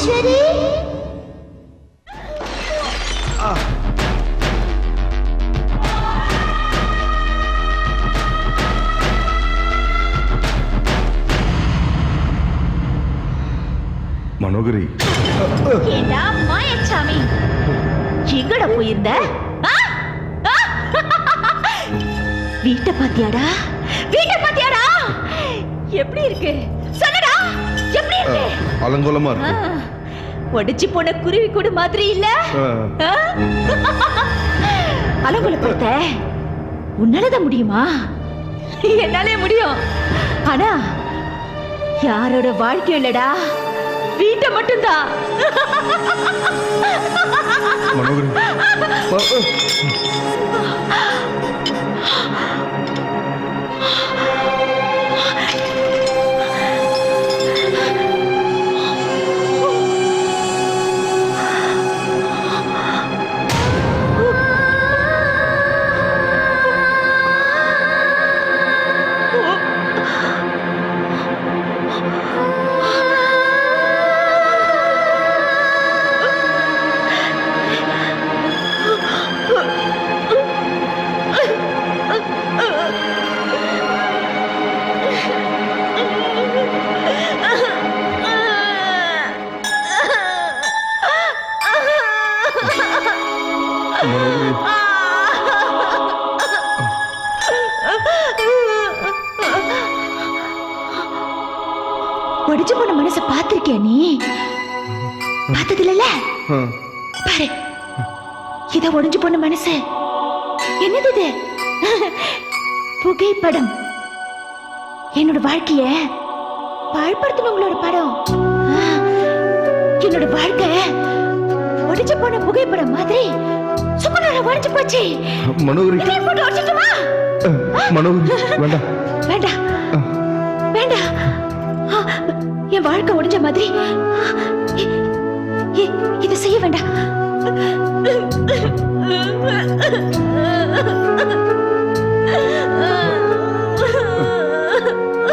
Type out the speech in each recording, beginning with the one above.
ராஜேஸ்வரி மனோகரி, ஏண்டா மாயச்சாமி எங்கட போயிருந்த? வீட்டை பாத்தியாடா? வீட்டை பாத்தியாடா? எப்படி இருக்கு சொல்லடா, எப்படி இருக்கு? அலங்கோலமா இருக்கு. ஒடிச்சு போன குருவி கூடு மாதிரி இல்ல? அலங்கோலப்படுத்த உன்னாலதான் முடியுமா? என்னாலே முடியும். ஆனா யாரோட வாழ்க்கை இல்லடா, வீட்டை மட்டும்தான். மனோகரி, ஒடிச்சு போன மனச பாத்திருக்கியா நீ? பார்த்ததில்ல? பாரு, இத ஒடிஞ்சு போன மனசு என்னது இது? புகைப்படம். என்னோட வாழ்க்கைய பாழ்படுத்தினவங்களோட படம். என்னோட வாழ்க்கை ஒடிச்சு போன புகைப்படம் மாதிரி சும்மா ஒடிச்சு போச்சு. மனோகரி, போட்டு ஒடிச்சுட்டுமா? மனோகரி, வேண்டாம் வேண்டாம் வேண்டாம். என் வாழ்க்கை ஒடிஞ்ச மாதிரி இதை செய்ய வேண்டாம்.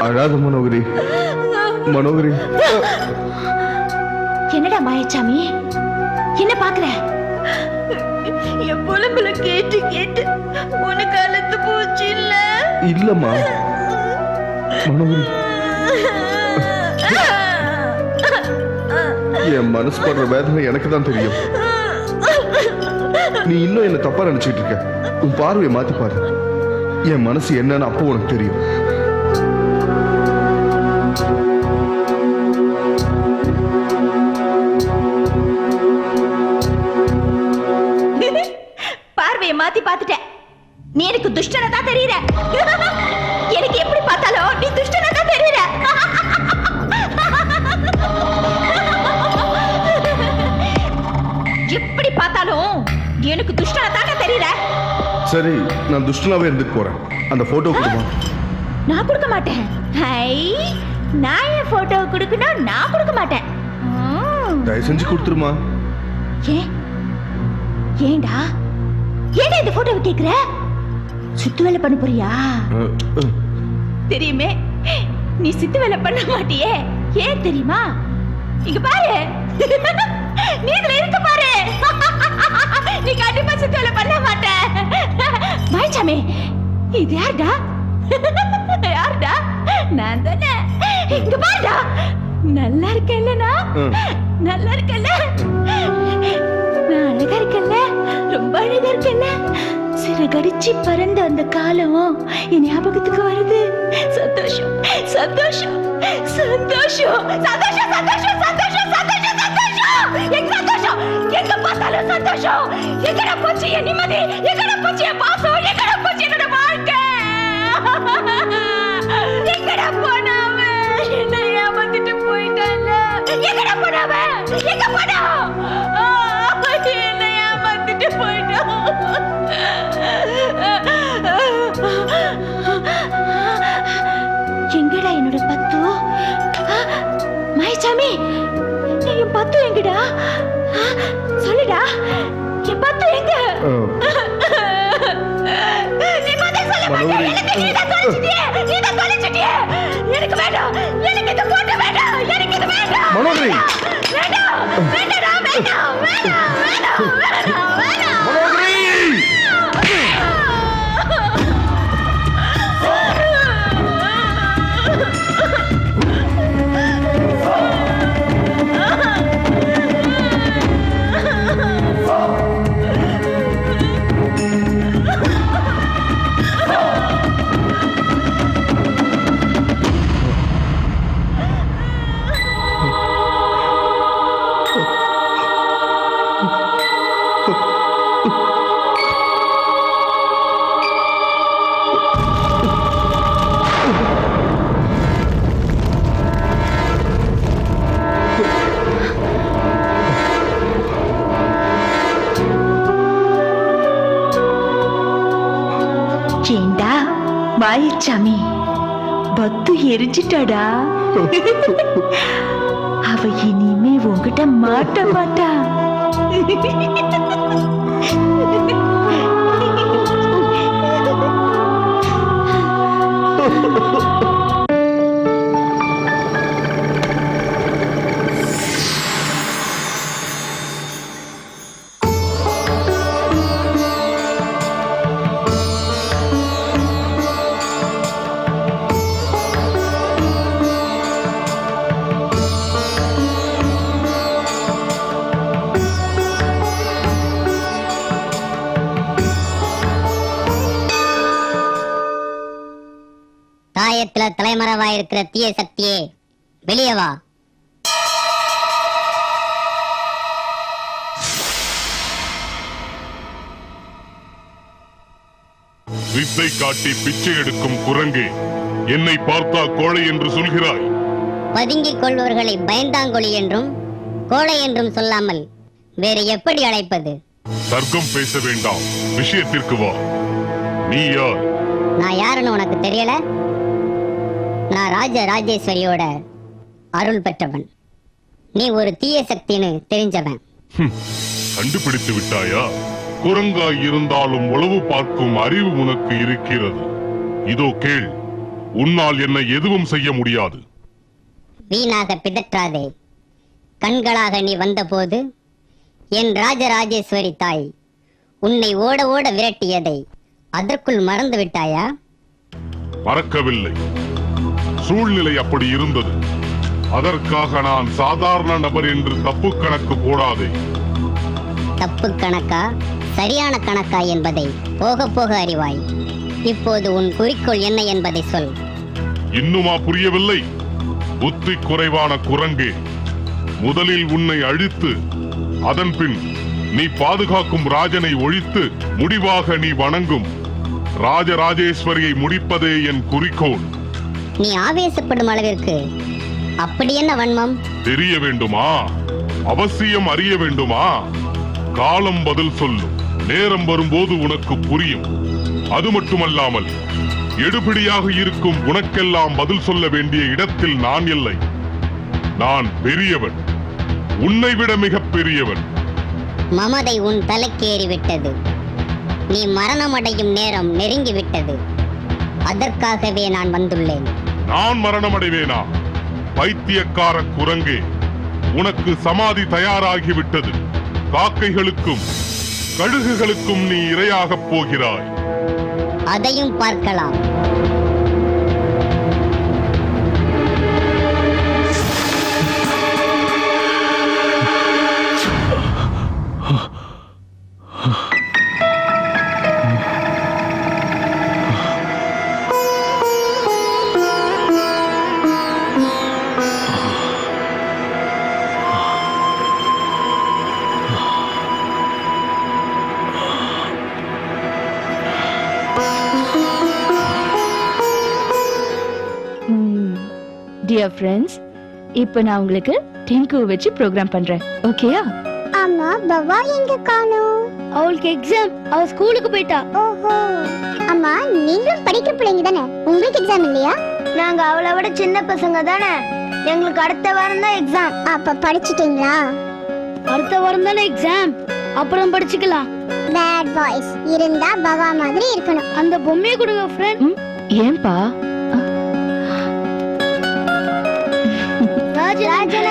அழாத மனோகரி. மனோகரி, என்னடா மாயச்சாமி, என்ன பாக்குற? என் புலம்புல கேட்டு கேட்டு உனக்கு அழுத்து போச்சு இல்ல? இல்லம்மா மனோகரி, என் மனசு படுற வேதனை எனக்கு தான் தெரியும். நீ இன்னும் என்ன தப்பா நினைச்சிட்டு இருக்க. உன் பார்வையை மாத்தி பாரு. என் மனசு என்னன்னு அப்போ உனக்கு தெரியும். பார்வையை மாத்தி பார்த்துட்டேன். நீ எனக்கு துஷ்டனா தான் தெரியற. எனக்கு எப்படி பார்த்தாலும் நீ துஷ்டனா தான் தெரியற. எப்படி பார்த்தாலும் எனக்கு துஷ்டனா தான் தெரியற. சரி, நான் துஷ்டனாவே இருந்துட்டு போறேன். அந்த போட்டோ கொடுமா. நான் கொடுக்க மாட்டேன். ஹை, நான் என் போட்டோ கொடுக்கணும். நான் கொடுக்க மாட்டேன். தயவு செஞ்சு கொடுத்துருமா. ஏண்டா ஏண்டா இந்த போட்டோவை கேக்குற? சுத்து வேலை பண்ண போறியா? தெரியுமே, நீ சித்து வேலை பண்ண மாட்டியே. ஏன் தெரியுமா? இங்க பாரு, நீ இதுல இருக்க பாரு. நீ கண்டிப்பா சித்து வேலை பண்ண மாட்ட. மாயச்சாமி, இது யாருடா? யாருடா? நான் தானே. இங்க பாருடா, நல்லா இருக்கேன்லனா? நல்லா இருக்கேன்ல? நான் அழகா இருக்கேன்ல? ரொம்ப அழகா இருக்கேன்ல? சிறகடிச்சு பறந்த அந்த காலம் என் ஞாபகத்துக்கு வருது. சந்தோஷம் சந்தோஷம் சந்தோஷம் சந்தோஷம் சந்தோஷம் சந்தோஷம் சந்தோஷம் சந்தோஷம். எங்க சந்தோஷம்? எங்க பார்த்தாலும் சந்தோஷம். எங்கடா போச்சு என் நிம்மதி? எங்கடா போச்சு என் பாசம்? எங்கடா போச்சு என்னோட வாழ்க்கை? எங்கடா போனாவ? என்ன ஏமாத்திட்டு போயிட்டால. எங்கடா போனாவ? எங்க போனா? என்ன ஏமாத்திட்டு போயிட்டா. எங்கடா என்னோட பத்து? மாயச்சாமி, என் பத்து எங்கடா? சொல்லுடா, என் பத்து எங்க? நீ பதில் சொல்ல மாட்டே. எனக்கு நீ தான் தொலைச்சிட்டியே. நீ தான் தொலைச்சிட்டியே. எனக்கு வேண்டாம். எனக்கு இந்த போட்டோ வேண்டாம். எனக்கு இது வேண்டாம். மனோகரி, வேண்டாம். வேண்டாடா, வேண்டாம், வேண்டாம், வேண்டாம், வேண்டாம், வேண்டாம். மனோகரி! ஏண்டா மாயச்சாமி, பத்து எரிஞ்சிட்டாடா. அவ இனிமே உன்கிட்ட மாட்ட மாட்டா. தாயத்துல தலைமறைவாயிருக்கிற தீய சக்தியே வெளியே வா. வித்தை காட்டி பிச்சை எடுக்கும் குரங்கே, என்னை பார்த்தா கோழை என்று சொல்கிறாய்? பதுங்கிக் கொள்வர்களை பயந்தாங்கொழி என்றும் கோழை என்றும் சொல்லாமல் வேறு எப்படி அழைப்பது? தர்க்கம் பேச வேண்டாம், விஷயத்திற்கு வா. நீ யார்? நான் யாருன்னு உனக்கு தெரியல? நான் ராஜ ராஜேஸ்வரியோட அருள் பெற்றவன். நீ ஒரு தீய சக்தின்னு தெரிஞ்சவன். கண்டுபிடித்து விட்டாயா? குரங்காய் இருந்தாலும் உளவு பார்க்கும் அறிவு உனக்கு இருக்கிறது. இதோ கேள், உன்னால் என்னை எதுவும் செய்ய முடியாது. வீணாக பிதற்றாதே. கண்களாக நீ வந்தபோது என் ராஜராஜேஸ்வரி தாய் உன்னை ஓட ஓட விரட்டியதை அதற்குள் மறந்து விட்டாயா? மறக்கவில்லை. சூழ்நிலை அப்படி இருந்தது. அதற்காக நான் சாதாரண நபர் என்று தப்பு கணக்கு போடாதே. தப்பு கணக்கா சரியான கணக்கா என்பதை போக போக அறிவாய். இப்போது உன் குறிக்கோள் என்ன என்பதை சொல். இன்னுமா புரியவில்லை? புத்தி குறைவான குரங்கே, முதலில் உன்னை அழித்து அதன் பின் நீ பாதுகாக்கும் ராஜனை ஒழித்து முடிவாக நீ வணங்கும் ராஜராஜேஸ்வரியை முடிப்பதே என் குறிக்கோள். நீ ஆவேசப்படும் அளவிற்கு அப்படி என்ன வன்மம்? தெரிய வேண்டுமா? அவசியம் அறிய வேண்டுமா? காலம் பதில் சொல்லும். நேரம் வரும்போது உனக்கு புரியும். அது மட்டுமல்லாமல் எடுபிடியாக இருக்கும் உனக்கெல்லாம் பதில் சொல்ல வேண்டிய இடத்தில் நான் இல்லை. நான் பெரியவன், உன்னை விட மிக பெரியவன். மமதை உன் தலைக்கேறிவிட்டது. நீ மரணமடையும் நேரம் நெருங்கிவிட்டது. அதற்காகவே நான் வந்துள்ளேன். நான் மரணம் அடைவேனா? பைத்தியக்கார குரங்கே, உனக்கு சமாதி தயாராகிவிட்டது. காக்கைகளுக்கும் கழுகுகளுக்கும் நீ இரையாகப் போகிறாய். அதையும் பார்க்கலாம். டியர் ஃப்ரெண்ட்ஸ், இப்போ நான் உங்களுக்கு டிங்கு வச்சு ப்ரோக்ராம் பண்றேன். ஓகேயா? அம்மா பவா எங்க காணோம்? அவளுக்கு எக்ஸாம், அவ ஸ்கூலுக்கு போயிட்டா. ஓஹோ. அம்மா நீங்களும் படிக்கிற பிள்ளைங்க தானே, உங்களுக்கு எக்ஸாம் இல்லையா? நாங்க அவளை விட சின்ன பசங்க தானே, எங்களுக்கு அடுத்த வாரம் தான் எக்ஸாம். அப்ப படிச்சிட்டீங்களா? அடுத்த வாரம் தானே எக்ஸாம், அப்புறம் படிச்சுக்கலாம். பேட் பாய்ஸ் இருந்தா பவா மாதிரி இருக்கணும். அந்த பொம்மையை கொடுங்க ஃப்ரெண்ட். ஏன்பா? ராஜன் அங்கிள்,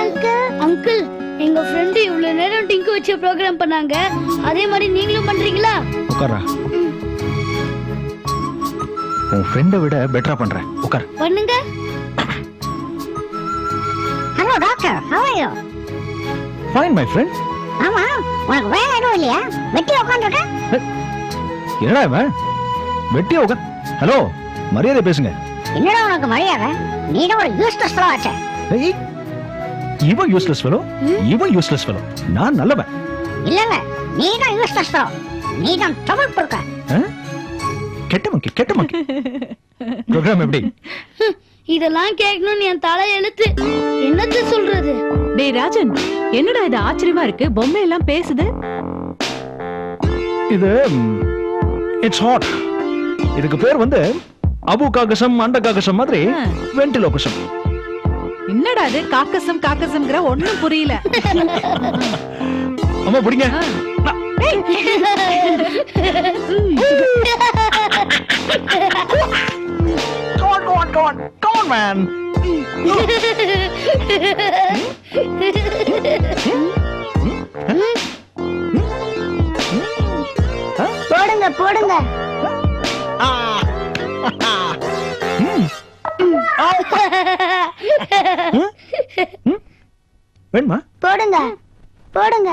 அங்கிள், எங்க உங்க ஃப்ரெண்டு இவ்வளவு நேரம் டிங்கு வச்சு ப்ரோக்ராம் பண்ணாங்க, அதே மாதிரி நீங்களும் பண்றீங்களா? உட்கார்றா. உன் ஃப்ரெண்டை விட பெட்டரா பண்றேன். உட்கார். பண்ணுங்க. Hello doctor, how are you? Fine my friend. ஆமா, உனக்கு வேலை எதுவும் இல்லையா? வெட்டி உட்காந்துருக்க. என்னடா இவன் வெட்டியா உட்கார். ஹலோ, மரியாதை பேசுங்க. என்னடா உனக்கு மரியாதை? நீ தான் ஒரு யூஸ்லெஸ் ஃபெலோ ஆச்சே. ஏய், இவன் யூஸ்லெஸ் ஃபெலோ, இவன் யூஸ்லெஸ் ஃபெலோ. நான் நல்லவன். இல்ல இல்ல, நீ தான் யூஸ்லெஸ் ஃபெலோ. நீ தான் ட்ரபிள் கொடுக்க. கெட்டவன் கெட்டவன். ப்ரோக்ராம் எப்படி? இதெல்லாம் கேட்கணும்னு என் தலை எழுத்து. என்னத்த சொல்றது? டேய் ராஜன், என்னடா இது ஆச்சரியமா இருக்கு, பொம்மை எல்லாம் பேசுது. இது இட்ஸ் ஹாட். இதுக்கு பேர் வந்து அபு காகசம் அண்ட காகசம் மாதிரி வென்டிலோகசம். என்னடா இது காக்கசம் காக்கசம்ங்கற ஒண்ணும் புரியல. அம்மா புடிங்க. Come on, man. போடுங்க போடுங்க. வேணுமா? போடுங்க போடுங்க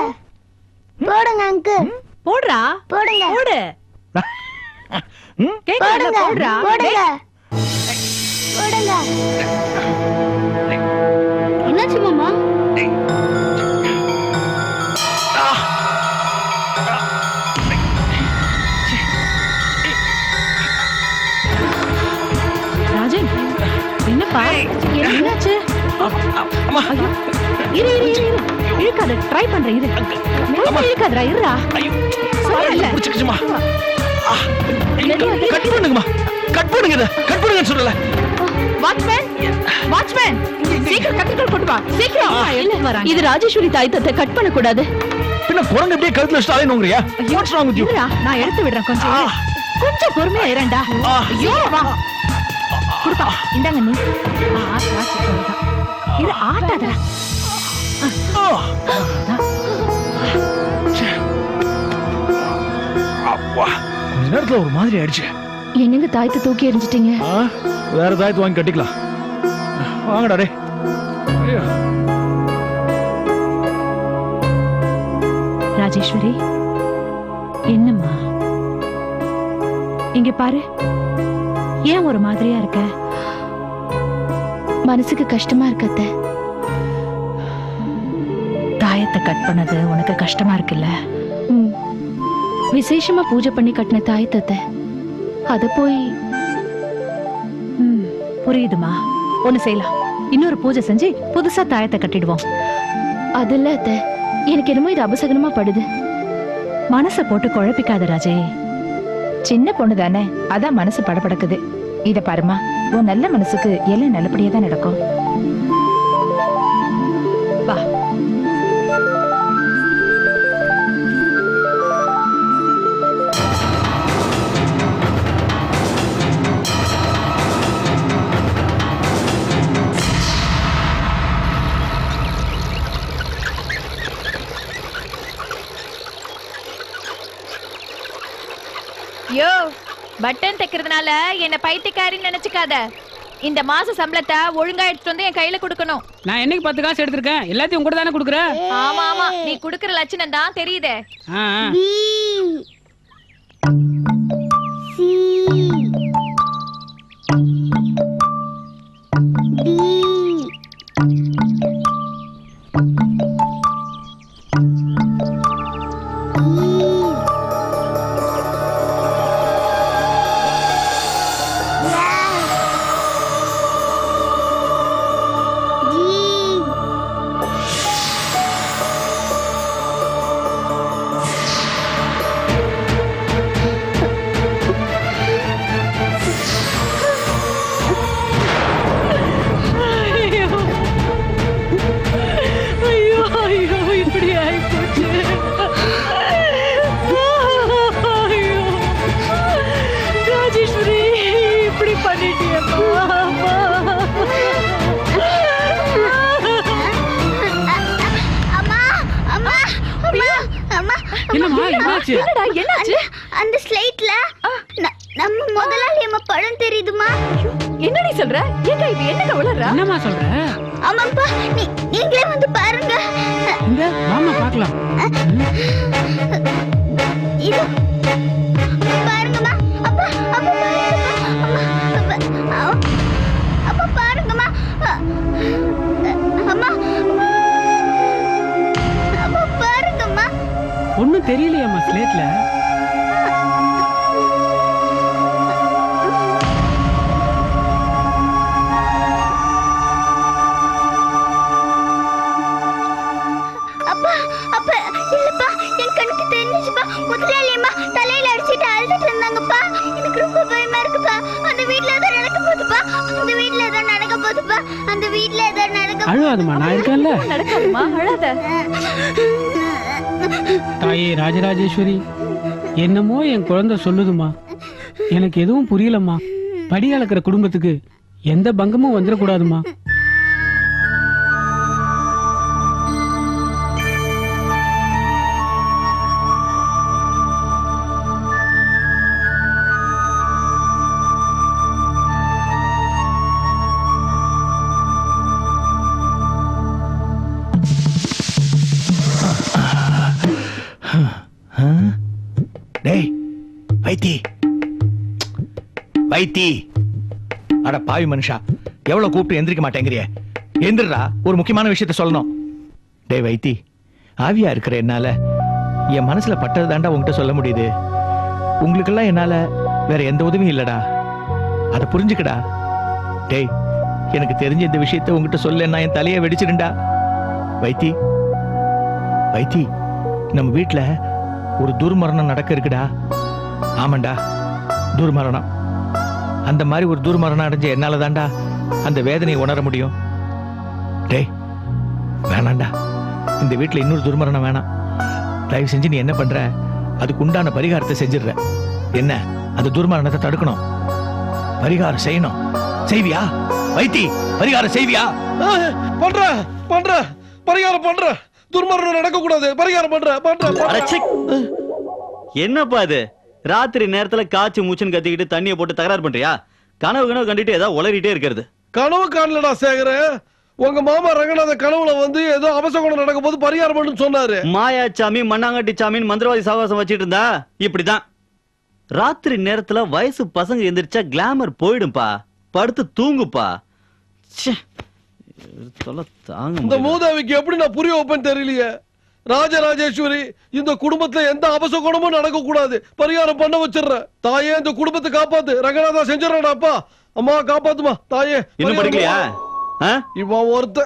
போடுங்க அங்கிள். போடுறா போடுங்க போடு. கேக்குறா போடுங்க போடுறா. போடுங்க போடுங்க. என்னாச்சு மாமா? ராஜன், என்னப்பா என்னாச்சு? அம்மா, இரு இரு இரு இரு. இழுக்காத, ட்ரை பண்றேன் இரு. இழுக்காதடா, இருடா. சொல்லல. புடிச்சுக்குமா? கட் பண்ணுங்கம்மா. கட் பண்ணுங்க இத. கட் பண்ணுங்கன்னு சொல்லல. வாட்ச்மேன், வாட்ச்மேன், சீக்கிரம் கத்திரிக்கோல் கொண்டு வா. சீக்கிரம். இது ராஜேஸ்வரி தாயத்தை கட் பண்ண கூடாது. பின்ன குரங்கு அப்படியே கழுத்துல வச்சு அலையணுங்கறியா? What's wrong with you? இருடா, நான் எடுத்து விடுறேன். கொஞ்சம் பொறுமையா இருடா. ஐயோ வா. குடுப்பா, இந்தாங்க நீ. இது ஆட்டாதடா. அப்பா, கொஞ்ச நேரத்துல ஒரு மாதிரி ஆயிடுச்சு. என்னங்க தாயத்தை தூக்கி எறிஞ்சிட்டீங்க? வேற தாயத்தை வாங்கி கட்டிக்கலாம். வாங்கடா டே. ராஜேஸ்வரி, என்னம்மா இங்க பாரு. ஏன் ஒரு மாதிரியா இருக்க? மனசுக்கு கஷ்டமா இருக்கத்த. தாயத்தை கட் பண்ணது உனக்கு கஷ்டமா இருக்குல்ல? விசேஷமா பூஜை பண்ணி கட்டின தாயத்தை அத போய். புரியுதுமா. ஒண்ணு செய்யலாம், இன்னொரு பூஜை செஞ்சு புதுசா தாயத்தை கட்டிடுவோம். அதுல அத்த, எனக்கு என்னமோ இது அபசகனமா படுது. மனச போட்டு குழப்பிக்காத ராஜே. சின்ன பொண்ணு தானே, அதான் மனசு படபடக்குது. இத பாருமா, உன் நல்ல மனசுக்கு எல்லாம் நல்லபடியா தான் நடக்கும். வா. யோ, பட்டன் தைக்கிறதுனால என்ன பைத்தியக்காரின்னு நினைச்சுக்காத. இந்த மாச சம்பளத்தை ஒழுங்கா எடுத்துட்டு வந்து என் கையில கொடுக்கணும். நான் என்னைக்கு 10 காசு எடுத்திருக்கேன்? எல்லாத்தையும் உங்க கூட தானே கொடுக்குறேன். ஆமா ஆமா, நீ குடுக்கற லட்சணம் தான் தெரியுதே. பி சி டி என்னாச்சு என்னடா என்னாச்சு? அந்த ஸ்லைட்ல நம்ம முதலாளி அம்மா படம் தெரியுதுமா? என்னடி சொல்ற? ஏங்க இது என்னங்க உளறா? என்னம்மா சொல்ற? ஆமாப்பா, நீங்களே வந்து பாருங்க. இந்த வாமா பார்க்கலாம். இது பாருங்கம்மா. அப்பா அப்பா பாருங்கம்மா. அப்பா பாருங்கம்மா. அம்மா அப்பா பாருங்கம்மா. ஒண்ணும் தெரியலையாம்மா ஸ்லேட்ல. அப்பா அப்பா இல்லப்பா, என் கண்ணுக்கு தெரிஞ்சுப்பா. முதலாளி அம்மா தலையில அடிச்சிட்டு அழுதுட்டு இருந்தாங்கப்பா. எனக்கு ரொம்ப பயமா இருக்குப்பா. அந்த வீட்ல ஏதோ நடக்க போகுதுப்பா. அந்த வீட்ல ஏதோ நடக்க போகுதுப்பா. அந்த வீட்ல ஏதோ நடக்க. அழுவாதம்மா, நான் இருக்கேன்ல. நடக்காதுமா, அழாத. தாயே ராஜராஜேஸ்வரி, என்னமோ என் குழந்தை சொல்லுதுமா. எனக்கு எதுவும் புரியலம்மா. படி அளக்கிற குடும்பத்துக்கு எந்த பங்கமும் வந்துடக்கூடாதுமா. டேய் வைத்தி, வைத்தி, அட பாவி மனுஷா, எவ்வளவு கூப்பிட்டு எந்திரிக்க மாட்டேங்கிறிய? எந்திரா, ஒரு முக்கியமான விஷயத்த சொல்லணும். டேய் வைத்தி, ஆவியா இருக்கிற என்னால என் மனசுல பட்டது தாண்டா உங்ககிட்ட சொல்ல முடியுது. உங்களுக்கெல்லாம் என்னால வேற எந்த உதவியும் இல்லடா, அதை புரிஞ்சுக்கடா. டேய், எனக்கு தெரிஞ்ச இந்த விஷயத்த உங்ககிட்ட சொல்ல என் தலையை வெடிச்சிருண்டா. வைத்தி, வைத்தி, நம்ம வீட்டுல ஒரு துர்மரணம் நடக்க இருக்குடா. ஆமாண்டா, துர்மரணம். அந்த மாதிரி ஒரு துர்மரணம் அடைஞ்ச என்னால தாண்டா அந்த வேதனையை உணர முடியும். டேய் வேணாண்டா, இந்த வீட்டுல இன்னொரு துர்மரணம் வேணாம். தயவு செஞ்சு நீ என்ன பண்ற, அதுக்கு உண்டான பரிகாரத்தை செஞ்சிடுற. என்ன, அந்த துர்மரணத்தை தடுக்கணும், பரிகாரம் செய்யணும். செய்வியா வைத்தி? பரிகாரம் செய்வியா? பண்ற பண்ற பரிகாரம் பண்ற. துர்மரணம் நடக்க கூடாது. பரிகாரம் பண்ற. என்னப்பா இது? ராத்திரி நேரத்துல காய்ச்சி மூச்சுன்னு கத்திக்கிட்டு தண்ணியை போட்டு தகராறு பண்றியா? கனவு கண்டிட்டு ஏதாவது உளறிட்டே இருக்கிறது. கனவு காணலடா சேகர. உங்க மாமா ரங்கநாத கனவுல வந்து ஏதோ அவசகுணம் நடக்க போது பரிகாரம் பண்ணு சொன்னாரு. மாயாச்சாமி மண்ணாங்கட்டி சாமின்னு மந்திரவாதி சாவாசம் வச்சிட்டு இருந்தா இப்படிதான். ராத்திரி நேரத்துல வயசு பசங்க எந்திரிச்சா கிளாமர் போயிடும்பா. படுத்து தூங்குப்பா. இந்த மூதாவிக்கு எப்படி நான் புரிய வைப்பேன்னு தெரியலையே. ராஜராஜேஸ்வரி, இந்த குடும்பத்துல எந்த அபசகுணமும் நடக்க கூடாது. பரிகாரம் பண்ண வச்சிடுற. தாயே, இந்த குடும்பத்தை காப்பாத்து. ரங்கநாதா செஞ்சிடறா. அப்பா அம்மா காப்பாத்துமா. தாயே இன்னும் படிக்கலையா? இவன் ஒருத்த.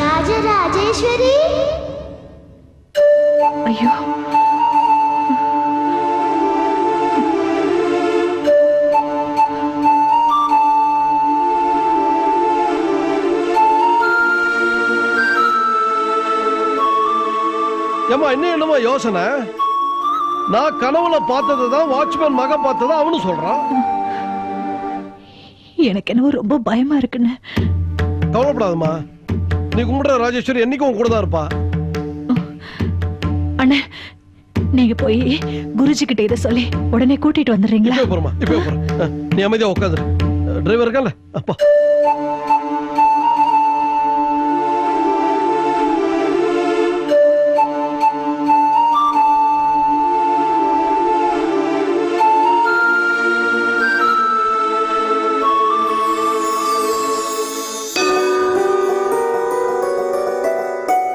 ராஜராஜேஸ்வரி, ஐயோ, ஏமா என்னமா யோசனை? நான் கனவுல பார்த்ததான் வாட்ச்மேன் மகன் பார்த்ததா அவனு சொல்றான். எனக்கு என்னவோ ரொம்ப பயமா இருக்குன்னு. கவலைப்படாதம்மா, நீ கும்பிடுற ராஜேஸ்வரி என்னைக்கும் கூட தான் இருப்பா. அண்ணே, நீங்க போய் குருஜி கிட்ட இதை சொல்லி உடனே கூட்டிட்டு வந்துடுறீங்களா? இப்ப போறமா, இப்ப போறேன். நீ அமைதியா உட்காந்து. டிரைவர் இருக்கல அப்பா.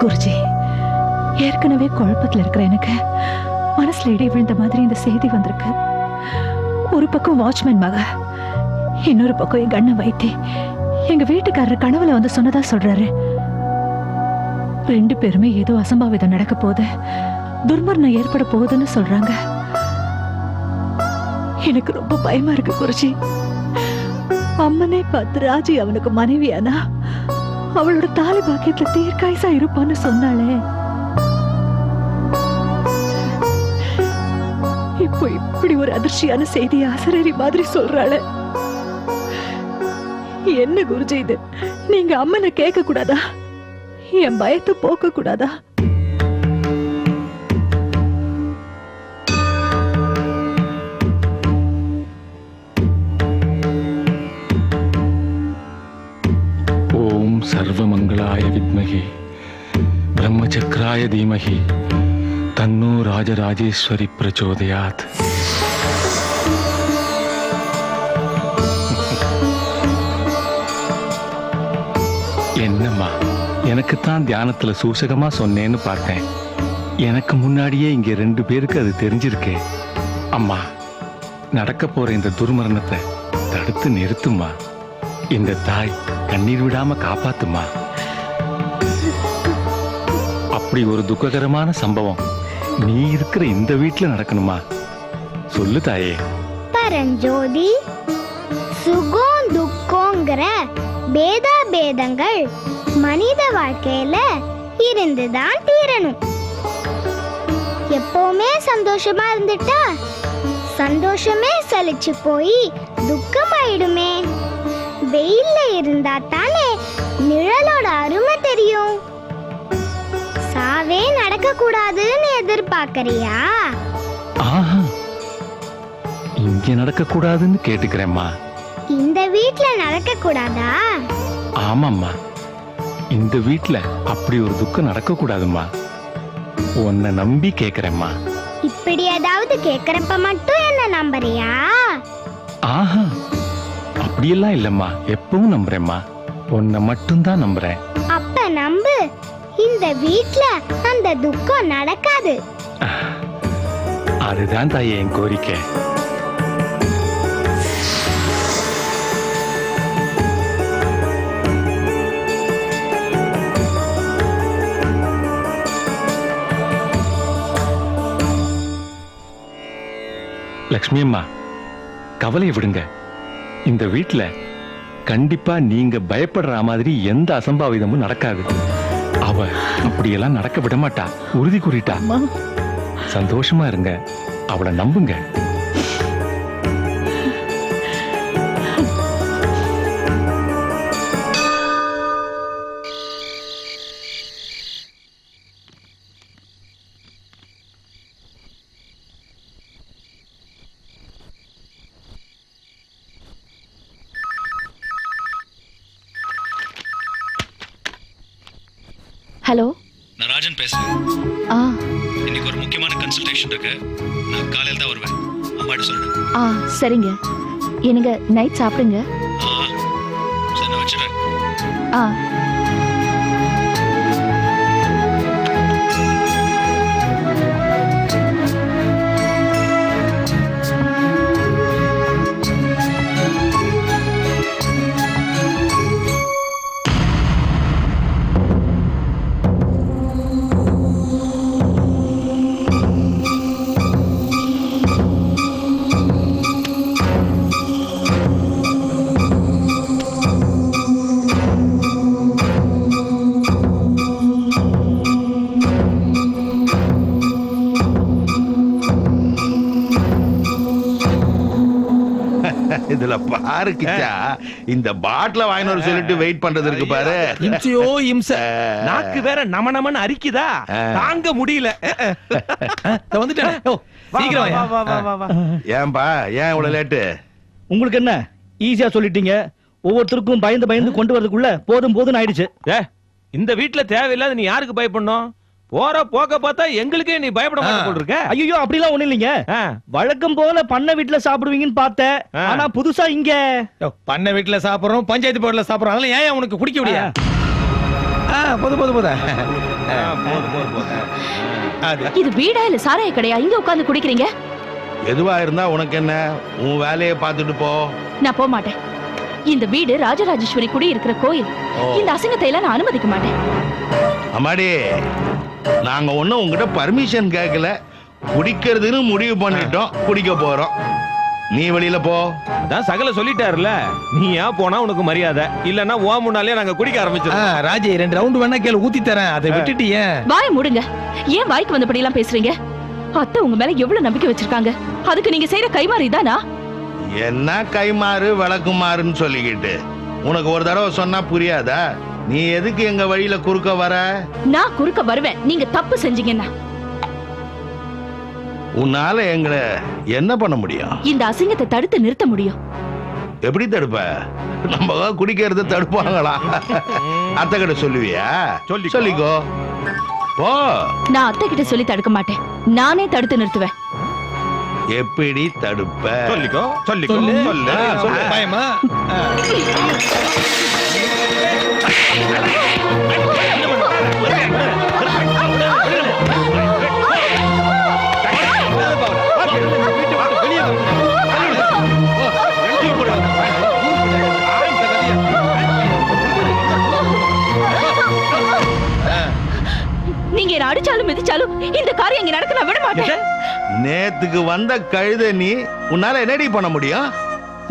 குருஜி, ஏற்கனவே குழப்பத்துல இருக்கிற எனக்கு மனசுல இடி விழுந்த மாதிரி இந்த செய்தி வந்திருக்கு. ஒரு பக்கம் வாட்ச்மேன் மக, இன்னொரு பக்கம் எங்க அண்ணன் வைத்தி எங்க வீட்டுக்காரர் கனவுல வந்து சொன்னதா சொல்றாரு. ரெண்டு பேருமே ஏதோ அசம்பாவிதம் நடக்க போகுது, துர்மரணம் ஏற்பட போகுதுன்னு சொல்றாங்க. எனக்கு ரொம்ப பயமா இருக்கு குருஜி. அம்மனை பார்த்து ராஜி அவனுக்கு மனைவியானா அவளோட தாலி பாக்கியத்துல தீர்க்காயசா இருப்பான்னு சொன்னாளே. இப்போ இப்படி ஒரு அதிர்ச்சியான செய்தி அசரறி மாதிரி சொல்றாளே. என்ன குருஜி இது? நீங்க அம்மனை கேட்க கூடாதா? என் பயத்தை போக்க கூடாதா? ஓம் சர்வமங்களாய வித்மகி பிரம்மச்சக்ராய தீமகி தன்னோ ராஜராஜேஸ்வரி பிரச்சோதயாத். என்னம்மா, எனக்குத்தான் தியானத்துல சூசகமா சொன்னேன்னு பார்த்தேன். எனக்கு முன்னாடியே இங்க 2 பேருக்கு அது தெரிஞ்சிருக்கே. அம்மா, நடக்க போற இந்த துர்மரணத்தை தடுத்து நிறுத்துமா. இந்த தாய் கண்ணீர் விடாம காப்பாத்துமா. அப்படி ஒரு துக்ககரமான சம்பவம் நீ இருக்கிற இந்த வீட்டுல நடக்கணுமா? சொல்லு தாயே. பரஞ்சோதி, சுகம் துக்கங்கிற பேதங்கள் மனித வாழ்க்கையில இருந்துதான் தீரணும். எப்பவுமே சந்தோஷமா இருந்துட்டா சந்தோஷமே சலிச்சு போய் துக்கமாயிடுமே. வெயில்ல இருந்தா தானே நிழலோட அருமை தெரியும். சாவே நடக்க கூடாதுன்னு எதிர்பார்க்கறியா? ஆஹா, இங்க நடக்க கூடாதுன்னு கேட்டுக்கிறேம்மா. இந்த வீட்ல நடக்க கூடாதா? ஆமாம்மா, இந்த வீட்ல அப்படி ஒரு துக்கம் நடக்க கூடாதும்மா. உன்னை நம்பி கேக்குறேம்மா. இப்படி ஏதாவது கேக்குறப்ப மட்டும் என்ன நம்புறியா? ஆஹா, அப்படியெல்லாம் இல்லம்மா, எப்பவும் நம்புறேம்மா. உன்னை மட்டும்தான் நம்புறேன். அப்ப நம்பு, இந்த வீட்ல அந்த துக்கம் நடக்காது. அதுதான் தாயே என் கோரிக்கை. லக்ஷ்மி அம்மா, கவலையை விடுங்க. இந்த வீட்ல கண்டிப்பா நீங்க பயப்படுற மாதிரி எந்த அசம்பாவிதமும் நடக்காது. அவ அப்படியெல்லாம் நடக்க விட மாட்டா, உறுதி கூறிட்டா. சந்தோஷமா இருங்க, அவளை நம்புங்க. ஹலோ, நான் ராஜன் பேசுறேன். இன்னைக்கு ஒரு முக்கியமான கன்சல்டேஷன் இருக்கு. நான் காலையில தான் வருவேன். அம்மாட்ட சொல்லுங்க. சரிங்க. என்னங்க நைட் சாப்பிடுங்க. சரி, நான் வச்சிடுறேன். இதுல பாரு கிச்சா, இந்த பாட்டில வாங்கினு சொல்லிட்டு வெயிட் பண்றது இருக்கு பாரு. இம்சையோ இம்ச, நாக்கு வேற நம நமன்னு அரிக்குதா, தாங்க முடியல. வந்துட்டேன், சீக்கிரம். ஏன்பா, ஏன் இவ்வளவு லேட்டு? உங்களுக்கு என்ன ஈஸியா சொல்லிட்டீங்க. ஒவ்வொருத்தருக்கும் பயந்து பயந்து கொண்டு வரதுக்குள்ள போதும் போதும் ஆயிடுச்சு. இந்த வீட்டுல தேவையில்லாத நீ யாருக்கு பயப்படணும்? போற போக்க பார்த்தா எங்களுக்கே நீ பயப்பட மாட்டே போல இருக்க. ஐயோ, அப்படிலாம் ஒண்ணு இல்லைங்க. வழக்கம் போல பண்ண வீட்டுல சாப்பிடுவீங்கன்னு பார்த்தேன். ஆனா புதுசா இங்க பண்ண வீட்டுல சாப்பிடுறோம், பஞ்சாயத்து போர்டுல சாப்பிடுறோம். அதெல்லாம் ஏன் உனக்கு குடிக்க முடியா? போது இது வீடா இல்ல சாராய கடையா? இங்க உட்கார்ந்து குடிக்கிறீங்க? எதுவா இருந்தா உனக்கு என்ன? உன் வேலையை பார்த்துட்டு போ. நான் போக மாட்டேன். இந்த வீடு ராஜராஜேஸ்வரி குடி இருக்கிற கோயில். இந்த அசிங்கத்தை எல்லாம் நான் அனுமதிக்க மாட்டேன். அம்மாடி, நாங்க ஒண்ணும் உங்ககிட்ட பர்மிஷன் கேட்கல. குடிக்கிறதுன்னு முடிவு பண்ணிட்டோம், குடிக்க போறோம். நீ வெளியில போ. அதான் சகல சொல்லிட்டாருல, நீ ஏன் போனா உனக்கு மரியாதை இல்லன்னா ஓ முன்னாலே நாங்க குடிக்க ஆரம்பிச்சிடோம். ராஜே 2 ரவுண்ட் வேணா கேளு, ஊத்தி தரேன். அதை விட்டுட்டு ஏன் வாய் மூடுங்க. ஏன் வாய்க்கு வந்தபடி எல்லாம் பேசுறீங்க? அத்தை உங்க மேல எவ்வளவு நம்பிக்கை வச்சிருக்காங்க. அதுக்கு நீங்க செய்யற கைமாறி தானா? என்ன கைமாறு விளக்குமாறுன்னு சொல்லிக்கிட்டு உனக்கு ஒரு தடவை சொன்னா புரியாதா? நீ எதுக்கு எங்க வழியில குறுக்க வர? நான் குறுக்க வருவேன் நீங்க தப்பு செஞ்சீங்கன்னா. உன்னால எங்களை என்ன பண்ண முடியும்? இந்த அசிங்கத்தை தடுத்து நிறுத்த முடியும். எப்படி தடுப்ப? நம்ம குடிக்கிறத தடுப்பாங்களா? அத்தை கிட்ட சொல்லுவியா? சொல்லிக்கோ. ஓ, நான் அத்தை கிட்ட சொல்லி தடுக்க மாட்டேன், நானே தடுத்து நிறுத்துவேன். எப்படி தடுப்ப? சொல்லிக்கோ சொல்லிக்கோ சொல்லு. பயமா? நீங்க என்ன அடிச்சாலும் மிதிச்சாலும் இந்த காரியம் இங்க நடக்க நான் விட மாட்டேன். நேத்துக்கு வந்த கழுத நீ, உன்னால என்னடி பண்ண முடியும்?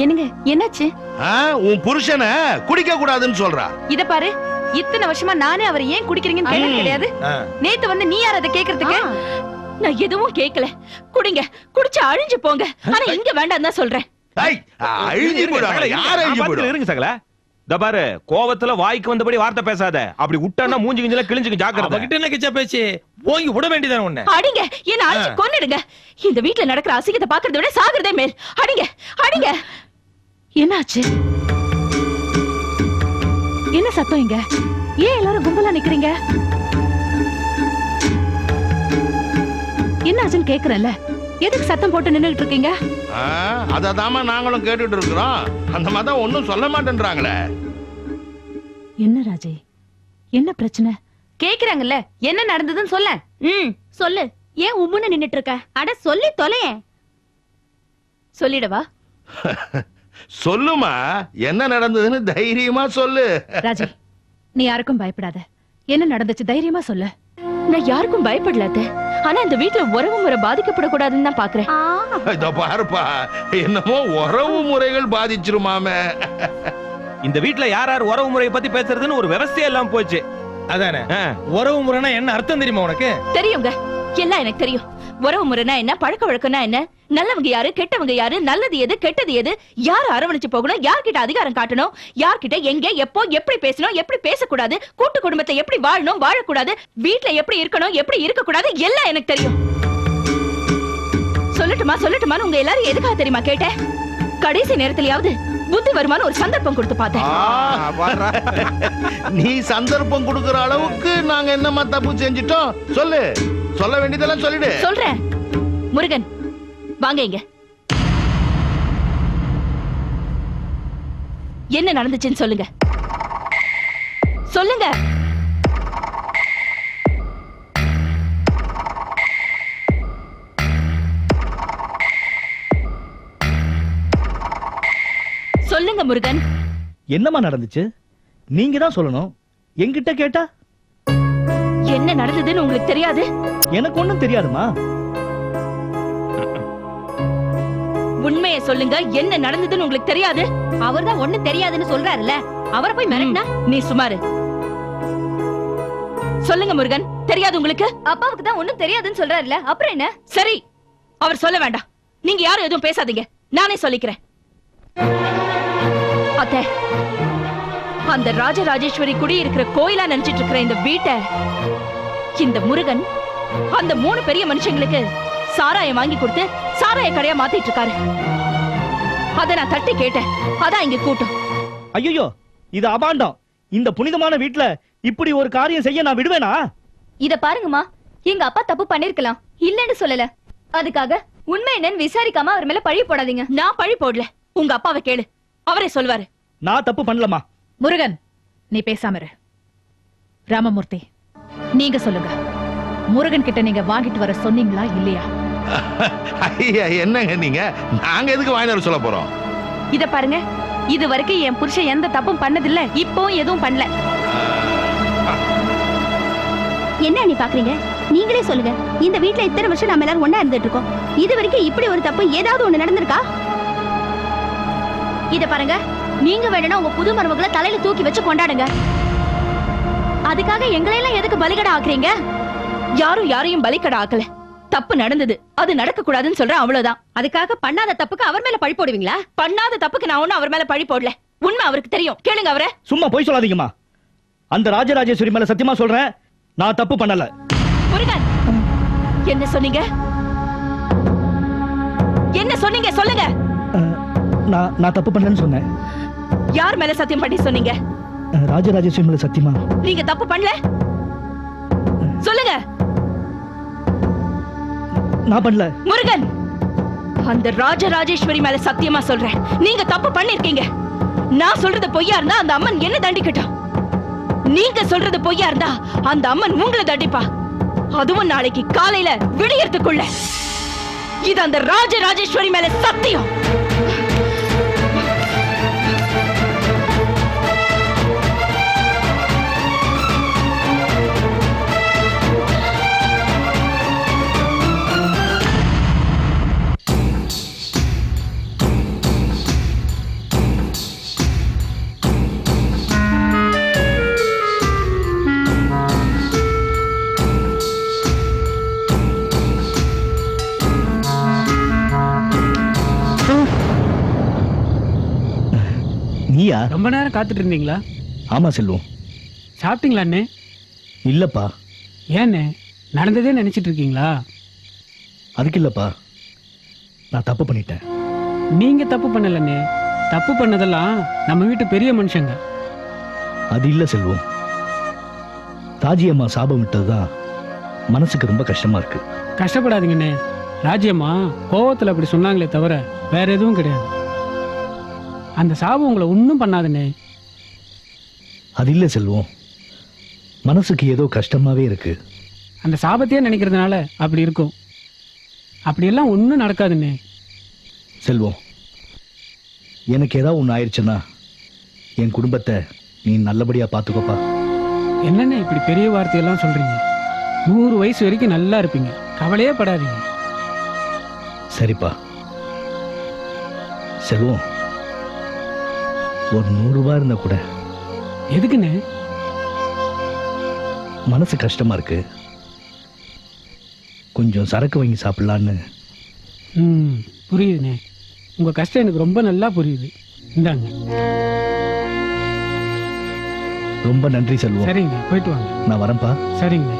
என்னங்க என்னாச்சு? உன் புருஷனை குடிக்க கூடாதுன்னு சொல்றா. இத பாரு, இத்தனை வருஷமா நானே அவர் ஏன் குடிக்கிறீங்கன்னு கேட்டது கிடையாது. நேத்து வந்து நீ யார் அதை கேக்குறதுக்கு? நான் எதுவும் கேட்கல. குடிங்க, குடிச்சு அழிஞ்சு போங்க. ஆனா இங்க வேண்டாம் தான் சொல்றேன். அழிஞ்சு போடுவாங்க. யார் அழிஞ்சு போடுவாங்க? இருங்க சகல. பாரு, கோவத்துல வாய்க்கு வந்தபடி வார்த்தை பேசாத. அப்படி விட்டானா மூஞ்சி கிஞ்சில கிழிஞ்சுக்கு ஜாக்கிரதை. அவகிட்ட என்ன கிச்சா பேச்சு? ஓங்கி விட வேண்டியதானே உன்னை. அடிங்க, என்ன அடிச்சு கொன்னுடுங்க. இந்த வீட்ல நடக்கிற அசிங்கத்தை பாக்குறதை விட சாகுறதே மேல். அடிங்க அடிங்க. என்னாச்சு? என்ன சத்தம் இங்க? ஏன் எல்லாரும் கும்பலா நிக்கிறீங்க? என்னாச்சுன்னு கேக்குறேன்ல, எதுக்கு சத்தம் போட்டு நின்னுட்டு இருக்கீங்க? அததாமா நாங்களும் கேட்டுட்டு இருக்கிறோம். அந்த மாதிரி ஒண்ணும் சொல்ல மாட்டேன்றாங்களே. என்ன ராஜே, என்ன பிரச்சனை? கேக்குறாங்கல்ல, என்ன நடந்ததுன்னு சொல்ல. சொல்லு. ஏன் உம்முன்னு நின்னுட்டு இருக்க? அட சொல்லி தொலையேன். சொல்லிடவா? சொல்லுமா, என்ன நடந்ததுன்னு தைரியமா சொல்லு. ராஜே, நீ யாருக்கும் பயப்படாத. என்ன நடந்துச்சு தைரியமா சொல்லு. நான் யாருக்கும் பயப்படலாத. ஆனா இந்த வீட்டுல உறவு முறை பாதிக்கப்படக்கூடாதுன்னு தான் பாக்குறேன். இதோ பாருப்பா, என்னமோ உறவு முறைகள் பாதிச்சிருமாமே. இந்த வீட்டுல யார் யார் உறவு முறையை பத்தி பேசுறதுன்னு ஒரு விவசாயம் எல்லாம் போச்சு. அதானே? உறவு முறைனா என்ன அர்த்தம் தெரியுமா உனக்கு? தெரியுங்க, எல்லாம் எனக்கு தெரியும். உறவு முறைனா என்ன, பழக்க வழக்கம்னா என்ன, நல்லவங்க யாரு, கெட்டவங்க யாரு, நல்லது எது, கெட்டது எது, யார் அரவணைச்சு போகணும், யார்கிட்ட அதிகாரம் காட்டணும், யார்கிட்ட எங்க எப்போ எப்படி பேசணும், எப்படி பேசக்கூடாது, கூட்டு குடும்பத்தை எப்படி வாழணும், வாழக்கூடாது, வீட்டுல எப்படி இருக்கணும், எப்படி இருக்க கூடாது, எல்லாம் எனக்கு தெரியும். சொல்லட்டுமா உங்க எல்லாரும் எதுக்காக தெரியுமா கேட்டேன்? கடைசி நேரத்திலயாவது புத்தி வருமானு ஒரு சந்தர்ப்பம் கொடுத்து பார்த்தேன். நீ சந்தர்ப்பம் கொடுக்கிற அளவுக்கு நாங்க என்னமா தப்பு செஞ்சிட்டோம்? சொல்லு, சொல்ல வேண்டியதெல்லாம் சொல்லிடு. சொல்றேன். முருகன், வாங்க இங்க. என்ன நடந்துச்சுன்னு சொல்லுங்க. சொல்லுங்க. சொல்லுங்க முருகன். என்னமா நடந்துச்சு? நீங்க தான் சொல்லணும். என்கிட்ட கேட்டா என்ன நடந்ததுன்னு உங்களுக்கு தெரியாது? எனக்கு ஒண்ணும் தெரியாதுமா. உண்மையை சொல்லுங்க, என்ன நடந்ததுன்னு உங்களுக்கு தெரியாது? அவர்தான் ஒண்ணு தெரியாதுன்னு சொல்றாருல்ல, அவரை போய் மிரட்டினா? நீ சுமாரு. சொல்லுங்க முருகன், தெரியாது உங்களுக்கு? அப்பாவுக்கு தான் ஒண்ணும் தெரியாதுன்னு சொல்றாருல்ல, அப்புறம் என்ன? சரி, அவர் சொல்ல வேண்டாம். நீங்க யாரும் எதுவும் பேசாதீங்க, நானே சொல்லிக்கிறேன். அத்தை, அந்த ராஜராஜேஸ்வரி குடி இருக்கிற கோயிலா நினைச்சிட்டு இருக்கிற இந்த வீட்டை இந்த முருகன் அந்த 3 பெரிய மனுஷங்களுக்கு சாராயம் வாங்கி கொடுத்து சாராய கடையா மாத்திட்டு இருக்காரு. அத நான் தட்டி கேட்டேன். அதான் இங்க கூட்டம். ஐயோ, இது அபாண்டம். இந்த புனிதமான வீட்டுல இப்படி ஒரு காரியம் செய்ய நான் விடுவேனா? இத பாருங்கம்மா, எங்க அப்பா தப்பு பண்ணிருக்கலாம், இல்லன்னு சொல்லல. அதுக்காக உண்மை என்னன்னு விசாரிக்காம அவர் மேல பழி போடாதீங்க. நான் பழி போடல, உங்க அப்பாவை கேளு, அவரே சொல்வாரு. நான் தப்பு பண்ணலமா. முருகன், நீ பேசாம இரு. ராமமூர்த்தி, நீங்க சொல்லுங்க. முருகன் கிட்ட நீங்க வாங்கிட்டு வர சொன்னீங்களா இல்லையா? ஐயா, என்னங்க நீங்க? நாங்க எதுக்கு வாங்கிட்டு வர சொல்ல போறோம்? இத பாருங்க, இது வரைக்கும் என் புருஷன் எந்த தப்பும் பண்ணதில்ல, இப்பவும் எதுவும் பண்ணல. என்ன நீ பாக்குறீங்க? நீங்களே சொல்லுங்க. இந்த வீட்ல இத்தனை வருஷம் நாம எல்லாரும் ஒண்ணா இருந்துட்டு இருக்கோம். இது வரைக்கும் இப்படி ஒரு தப்பு ஏதாவது ஒண்ணு நடந்திருக்கா? இத பாருங்க, நீங்க வேணும்னா உங்க புது மருமகளை தலையில தூக்கி வச்சு கொண்டாடுங்க. அதுக்காக எங்களையெல்லாம் எதுக்கு பலிகடா ஆக்குறீங்க? யாரும் யாரையும் பலிகடா ஆக்கல. தப்பு நடந்தது, அது நடக்க கூடாதுன்னு சொல்றேன், அவ்வளவுதான். அதுக்காக பண்ணாத தப்புக்கு அவர் மேல பழி போடுவீங்களா? பண்ணாத தப்புக்கு நான் ஒண்ணும் அவர் மேல பழி போடல. உண்மை அவருக்கு தெரியும், கேளுங்க அவரை. சும்மா போய் சொல்லாதீங்கம்மா. அந்த ராஜராஜேஸ்வரி மேல சத்தியமா சொல்றேன், நான் தப்பு பண்ணல. முருகன், என்ன சொன்னீங்க? என்ன சொன்னீங்க சொல்லுங்க. நான் தப்பு பண்ணலன்னு சொன்னேன். யார் மேல சத்தியம் பண்ணி சொன்னீங்க? ராஜராஜேஸ்வரி மேல சத்தியமா. நீங்க தப்பு பண்ணல சொல்லுங்க. நான் பண்ணல. முருகன், அந்த ராஜராஜேஸ்வரி மேல சத்தியமா சொல்றேன், நீங்க தப்பு பண்ணிருக்கீங்க. நான் சொல்றது பொய்யா இருந்தா அந்த அம்மன் என்ன தண்டிக்கட்டும். நீங்க சொல்றது பொய்யா இருந்தா அந்த அம்மன் உங்களை தண்டிப்பா. அதுவும் நாளைக்கு காலையில விடியறதுக்குள்ள. இது அந்த ராஜராஜேஸ்வரி மேல சத்தியம். நீயா? ரொம்ப நேரம் காத்துட்டு இருந்தீங்களா? ஆமா செல்வம். சாப்பிட்டீங்களா அண்ணே? இல்லப்பா. ஏண்ணே, நடந்ததே நினைச்சிட்டு இருக்கீங்களா? அதுக்கு இல்லப்பா, நான் தப்பு பண்ணிட்டேன். நீங்க தப்பு பண்ணலண்ணே. தப்பு பண்ணதெல்லாம் நம்ம வீட்டு பெரிய மனுஷங்க. அது இல்ல செல்வம், ராஜியம்மா சாபம் விட்டதுதான் மனசுக்கு ரொம்ப கஷ்டமா இருக்கு. கஷ்டப்படாதீங்கண்ணே. ராஜ்யம்மா கோவத்துல அப்படி சொன்னாங்களே தவிர வேற எதுவும் கிடையாது. அந்த சாபம் உங்களை ஒன்றும் பண்ணாதுண்ணே. அது இல்ல செல்வம், மனசுக்கு ஏதோ கஷ்டமாவே இருக்கு. அந்த சாபத்தையே நினைக்கிறதுனால அப்படி இருக்கும். அப்படியெல்லாம் ஒன்றும் நடக்காதுண்ணே. செல்வம், எனக்கு ஏதாவது ஒன்று ஆயிடுச்சுன்னா என் குடும்பத்தை நீ நல்லபடியா பார்த்துக்கோப்பா. என்னண்ணே இப்படி பெரிய வார்த்தையெல்லாம் சொல்றீங்க? 100 வயசு வரைக்கும் நல்லா இருப்பீங்க, கவலையே படாதீங்க. சரிப்பா. செல்வம், ஒரு 100 ரூபாய் இருந்தா கூட. எதுக்குண்ணே? மனசு கஷ்டமா இருக்கு, கொஞ்சம் சரக்கு வாங்கி சாப்பிடலான்னு. புரியுதுண்ணே, உங்க கஷ்டம் எனக்கு ரொம்ப நல்லா புரியுது. இந்தாங்க. ரொம்ப நன்றி செல்வம். சரிங்க, போயிட்டு வாங்க. நான் வரேன்ப்பா. சரிங்க.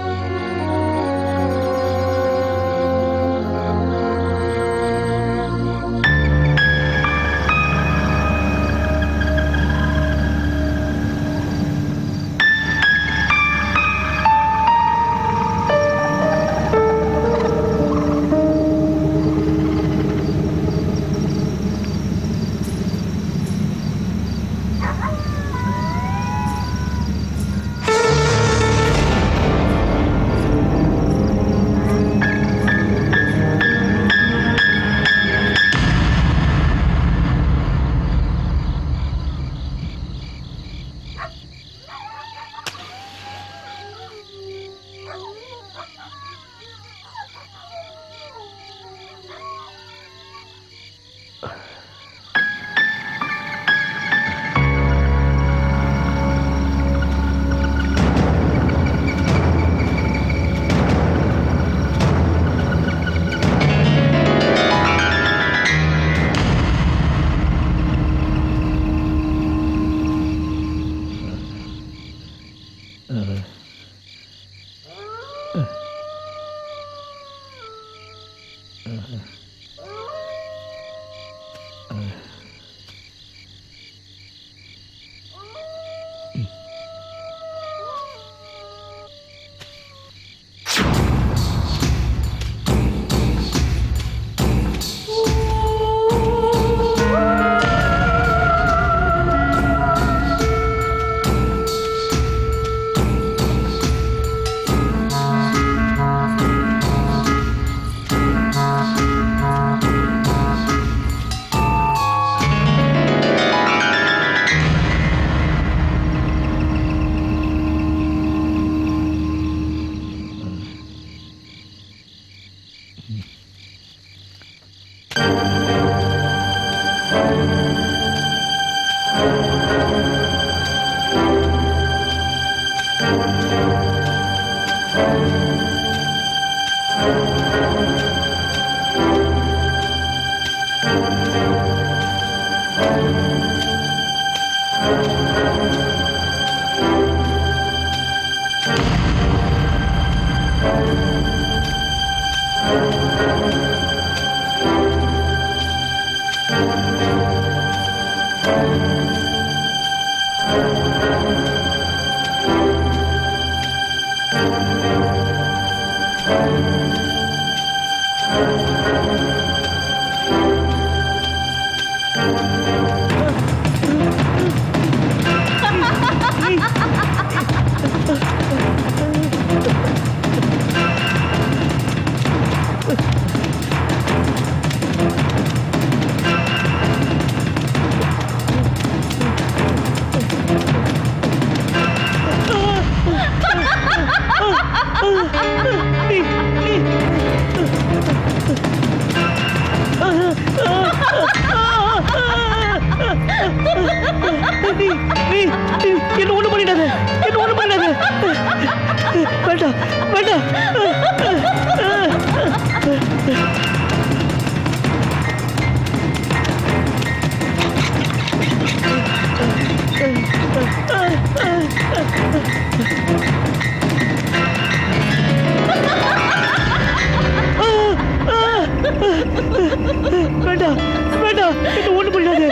என்ன ஒண்ணு பண்ணிடாத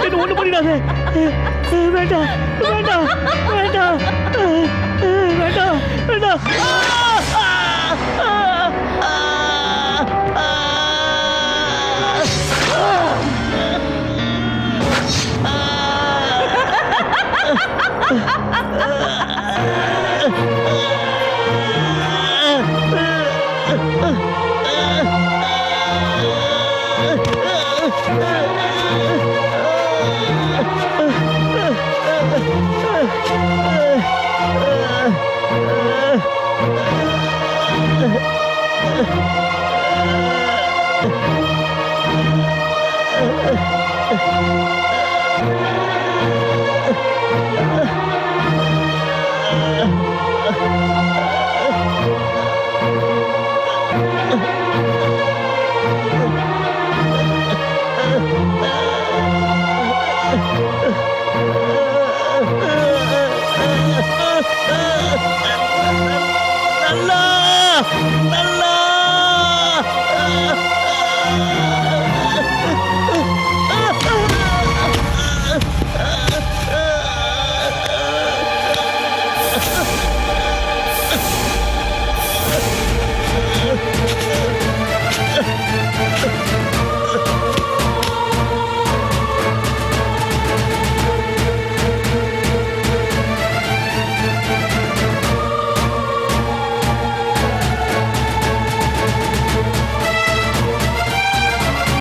என்ன ஒண்ணு பண்ணிடாத வேண்டாம் வேண்டாம் வேண்டாம் வேண்டாம் வேண்டாம்